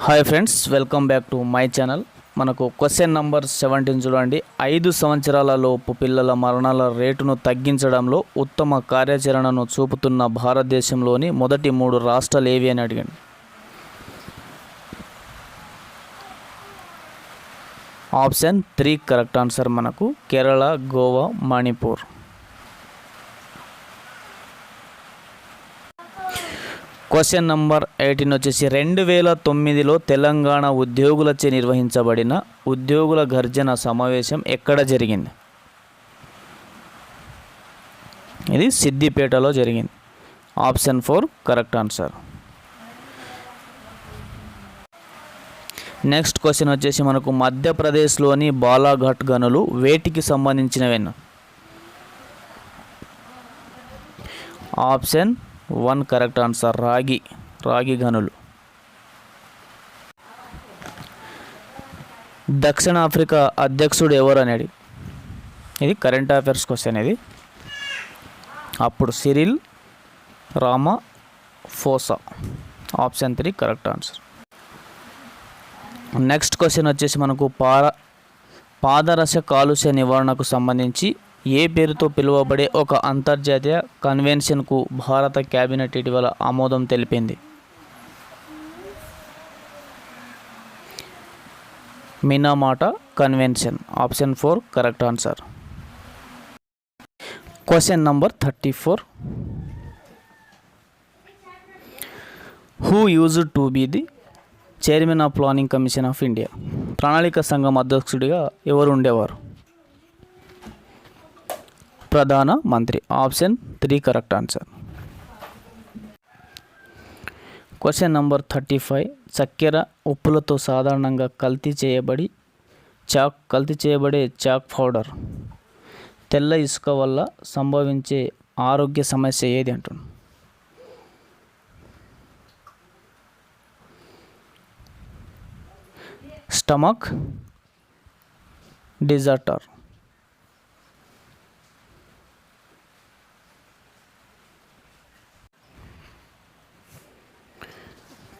Hi friends, welcome back to my channel. మనకు question number 17 చూడండి. 5 సంవత్సరాల లోపు పిల్లల మరణాల రేటును తగ్గించడంలో ఉత్తమ కార్యాచరణను చూపుతున్న భారతదేశంలోని మొదటి 3 రాష్ట్రాలు ఏవి అని అడిగాను. ఆప్షన్ 3 కరెక్ట్ ఆన్సర్ మనకు కేరళ, గోవా, మణిపూర్. క్వశ్చన్ నంబర్ 18 వచ్చేసి 2009లో తెలంగాణ ఉద్యోగులచే నిర్వహించబడిన ఉద్యోగుల గర్జన సమావేశం ఎక్కడ జరిగింది? ఇది సిద్దిపేటలో జరిగింది. Option 4 correct answer. Next question వచ్చేసి మనకు మధ్యప్రదేశ్లోని బాలాఘాట్ గనులు వేటికి సంబంధించినవేనా? ఆప్షన్ 1 కరెక్ట్ ఆన్సర్ రాగి గనులు. దక్షిణాఫ్రికా అధ్యక్షుడు ఎవరు అనేది ఇది కరెంట్ అఫైర్స్ క్వశ్చన్. ఇది అప్పుడు Cyril Ramaphosa. Option 3 correct answer. Next question వచ్చేసి మనకు పాదరస కాలుష్య నివారణకు సంబంధించి ఏ పేరుతో పిలువబడే ఒక అంతర్జాతీయ కన్వెన్షన్కు భారత క్యాబినెట్ ఇటీవల ఆమోదం తెలిపింది? Minamata convention. Option 4 correct answer. Question number 34. Who used to be the chairman of planning commission of India? ప్రణాళిక సంఘం అధ్యక్షుడిగా ఎవరు ఉండేవారు? ప్రధాన మంత్రి. Option 3 correct answer. Question number 35. చక్కెర ఉప్పులతో సాధారణంగా కల్తీ చేయబడే చాక్ పౌడర్ తెల్ల ఇసుక వల్ల సంభవించే ఆరోగ్య సమస్య ఏది అంటుంది? Stomach disorder.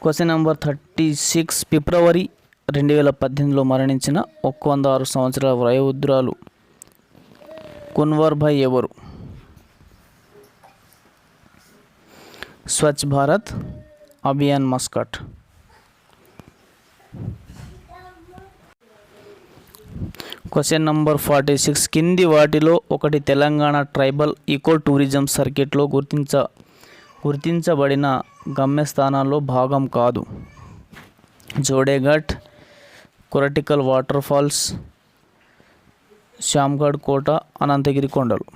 Question number 36. ఫిబ్రవరి 2018లో మరణించిన 106 సంవత్సరాల వయోవృద్ధురాలు కున్వర్భాయ్ ఎవరు? Swachh Bharat Abhiyan mascot. Question number 46. కింది వాటిలో ఒకటి తెలంగాణ ట్రైబల్ ఈకో టూరిజం సర్క్యూట్లో గుర్తించబడిన గమ్యస్థానాల్లో భాగం కాదు? జోడేఘాట్, కొరటికల్ వాటర్ ఫాల్స్, శ్యామ్గఢ్ కోట, అనంతగిరి కొండలు.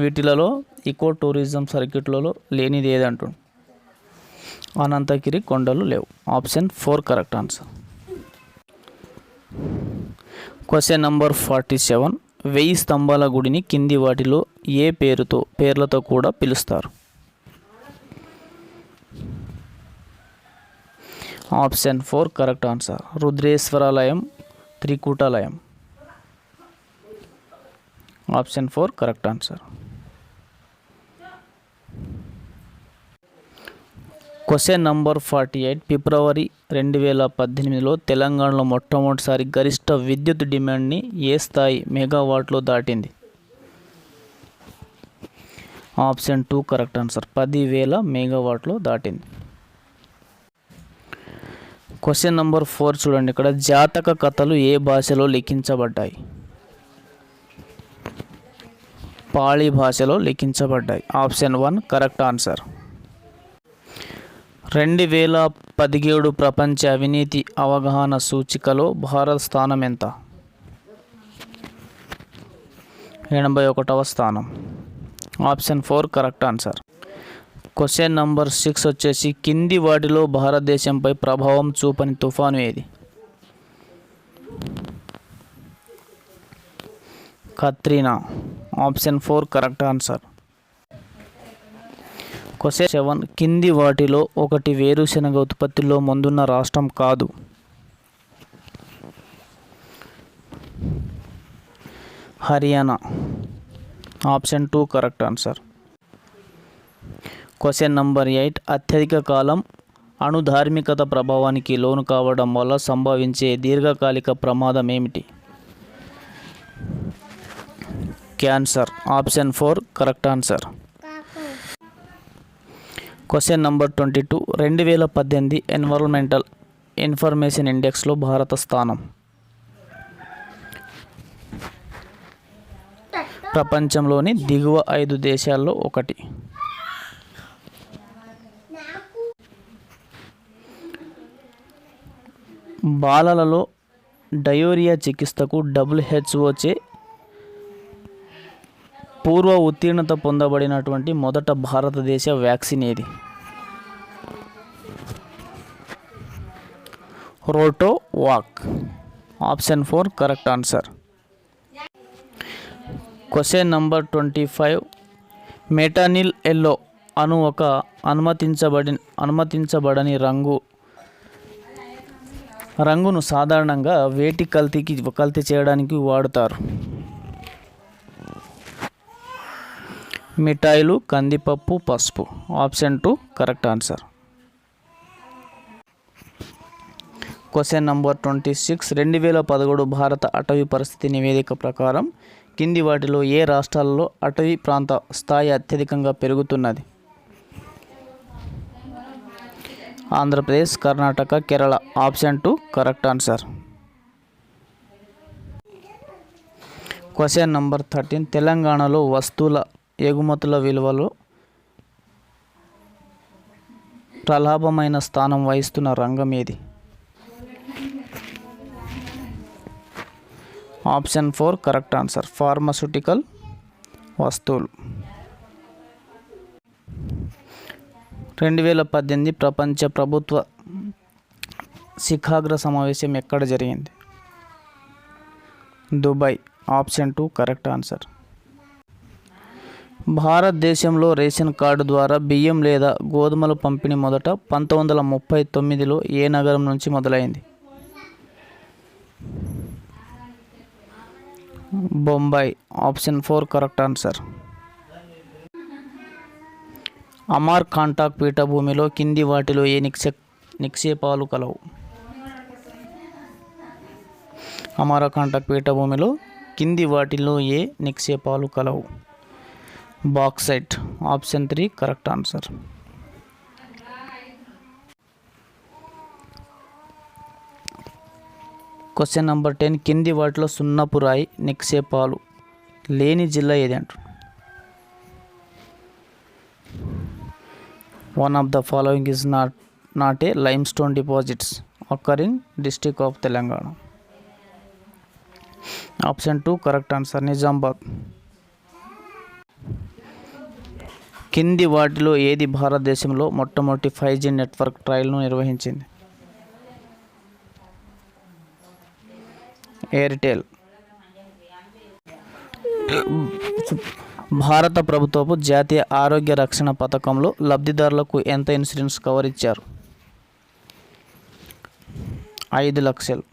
వీటిలలో ఈకో టూరిజం సర్క్యూట్లలో లేనిది ఏదంటుంది? అనంతగిరి కొండలు లేవు. Option 4 correct answer. Question number 47. 1000 స్తంభాల గుడిని కింది వాటిలో ఏ పేర్లతో కూడా పిలుస్తారు? Option 4 correct answer. Rudreshwaralayam, Trikutalayam. Option 4 correct answer. Question number 48. ఫిబ్రవరి 2018లో తెలంగాణలో మొట్టమొదటిసారి గరిష్ట విద్యుత్ డిమాండ్ని ఏ స్థాయి మెగావాట్లో దాటింది? Option 2 correct answer. 10,000 మెగావాట్లో దాటింది. క్వశ్చన్ నంబర్ 4 చూడండి. ఇక్కడ జాతక కథలు ఏ భాషలో లిఖించబడ్డాయి? పాళీ భాషలో లిఖించబడ్డాయి. Option 1 correct answer. 2017 ప్రపంచ అవినీతి అవగాహన సూచికలో భారత స్థానం ఎంత? 81వ స్థానం. Option 4 correct answer. Question number 6 వచ్చేసి కింది వాటిలో భారతదేశంపై ప్రభావం చూపని తుఫాను ఏది? Katrina. Option 4 correct answer. Question 7. కింది వాటిలో ఒకటి వేరుశెనగ ఉత్పత్తిలో ముందున్న రాష్ట్రం కాదు? Haryana. Option 2 correct answer. Question number 8. అత్యధిక కాలం అణుధార్మికత ప్రభావానికి లోను కావడం వల్ల సంభవించే దీర్ఘకాలిక ప్రమాదం ఏమిటి? Cancer. Option 4 correct answer. Question number 22. 2018 environmental information ఇండెక్స్లో భారత స్థానం. ప్రపంచంలోని దిగువ 5 దేశాల్లో ఒకటి. బాలలలో డయోరియా చికిత్సకు WHO చే పూర్వ ఉత్తీర్ణత పొందబడినటువంటి మొదట భారతదేశ వ్యాక్సిన్ ఏది? Rotavac. Option 4 correct answer. Question number 25. Metanil yellow అను ఒక అనుమతించబడని రంగును సాధారణంగా వేటి కల్తీ చేయడానికి వాడుతారు? మిఠాయిలు, కందిపప్పు, పసుపు. Option 2 correct answer. Question number 26. 2017 భారత అటవీ పరిస్థితి నివేదిక ప్రకారం కింది వాటిలో ఏ రాష్ట్రాలలో అటవీ ప్రాంత స్థాయి అత్యధికంగా పెరుగుతున్నది? Andhra Pradesh, Karnataka, Kerala. Option 2 correct answer. Question number 13. తెలంగాణలో వస్తువుల ఎగుమతుల విలువలో ప్రలాభమైన స్థానం వహిస్తున్న రంగం ఏది? Option 4 correct answer. ఫార్మాస్యూటికల్ వస్తువులు. 2018 ప్రపంచ ప్రభుత్వ శిఖరాగ్ర సమావేశం ఎక్కడ జరిగింది? దుబాయ్. Option 2 correct answer. భారతదేశంలో రేషన్ కార్డు ద్వారా బియ్యం లేదా గోధుమల పంపిణీ మొదట 1939లో ఏ నగరం నుంచి మొదలైంది? Bombay. Option 4 correct answer. Amarkantak పీఠభూమిలో కింది వాటిలో ఏ నిక్షేపాలు కలవు? అమరకాంటక్ పీఠభూమిలో కింది వాటిలో ఏ నిక్షేపాలు కలవు? Bauxite. Option 3 correct answer. Question number 10. కింది వాటిలో సున్నపు రాయి నిక్షేపాలు లేని జిల్లా ఏది అంటారు? One of the following is not a limestone deposits occurring district of Telangana. Option 2 correct answer. Nizamabad. కింది వాటిలో ఏది భారతదేశంలో మొట్టమొదటి 5G నెట్వర్క్ ట్రయల్ను నిర్వహించింది? ఎయిర్టెల్. భారత ప్రభుత్వపు జాతీయ ఆరోగ్య రక్షణ పథకంలో లబ్ధిదారులకు ఎంత ఇన్సూరెన్స్ కవర్ ఇచ్చారు? 5 లక్షలు.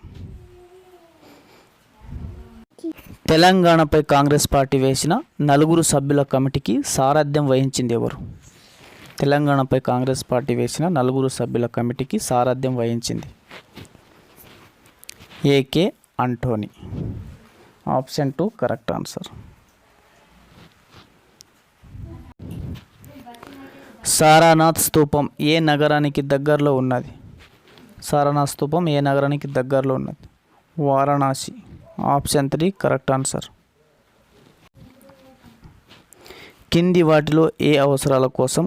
తెలంగాణపై కాంగ్రెస్ పార్టీ వేసిన 4 సభ్యుల కమిటీకి సారథ్యం వహించింది ఎవరు? తెలంగాణపై కాంగ్రెస్ పార్టీ వేసిన 4 సభ్యుల కమిటీకి సారథ్యం వహించింది A K Antony. Option 2 correct answer. Sarnath స్తూపం ఏ నగరానికి దగ్గరలో ఉన్నది? సారానాథ్ స్తూపం ఏ నగరానికి దగ్గరలో ఉన్నది? వారణాసి. Option 3 correct answer. కింది వాటిలో ఏ అవసరాల కోసం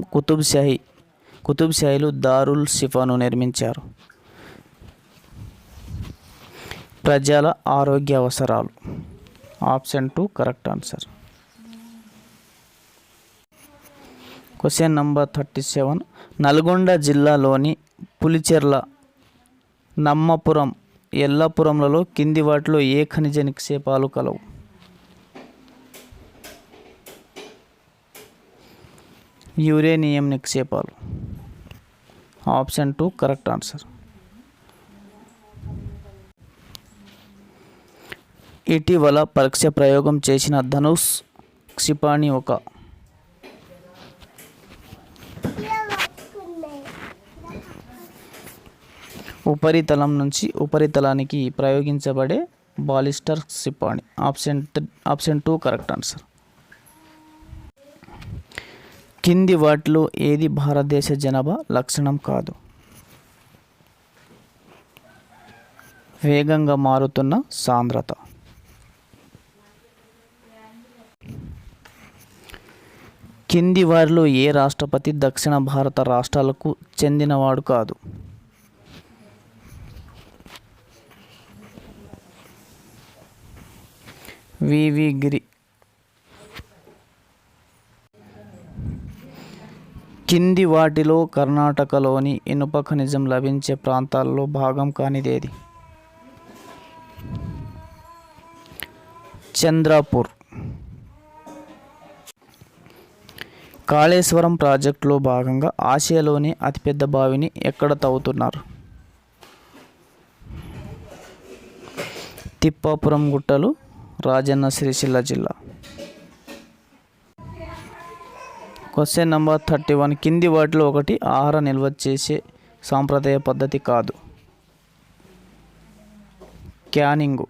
కుతుబ్షాహీలు దారుల్ షిఫాను నిర్మించారు? ప్రజల ఆరోగ్య అవసరాలు. Option 2 correct answer. Question number 37. Nalgonda జిల్లాలోని పులిచెర్ల, నమ్మపురం, ఎల్లపురంలలో కింది వాటిలో ఏ ఖనిజ నిక్షేపాలు కలవు? యురేనియం నిక్షేపాలు. Option 2 correct answer. ఇటీవల పరీక్ష ప్రయోగం చేసిన ధనుష్ క్షిపణి ఒక ఉపరితలం నుంచి ఉపరితలానికి ప్రయోగించబడే బాలిస్టర్ క్షిపణి. Option 2 correct answer. కింది వాటిలో ఏది భారతదేశ జనాభా లక్షణం కాదు? వేగంగా మారుతున్న సాంద్రత. కింది వారిలో ఏ రాష్ట్రపతి దక్షిణ భారత రాష్ట్రాలకు చెందినవాడు కాదు? వివి గిరి. కింది వాటిలో కర్ణాటకలోని ఇనుప ఖనిజం లభించే ప్రాంతాల్లో భాగం కానిదేది? చంద్రపూర్. కాళేశ్వరం ప్రాజెక్టులో భాగంగా ఆసియాలోని అతిపెద్ద బావిని ఎక్కడ తవ్వుతున్నారు? తిప్పాపురం గుట్టలు, రాజన్న సిరిసిల్ల జిల్లా. Question number 31. కింది వాటిలో ఒకటి ఆహార నిల్వ చేసే సాంప్రదాయ పద్ధతి కాదు? క్యానింగు.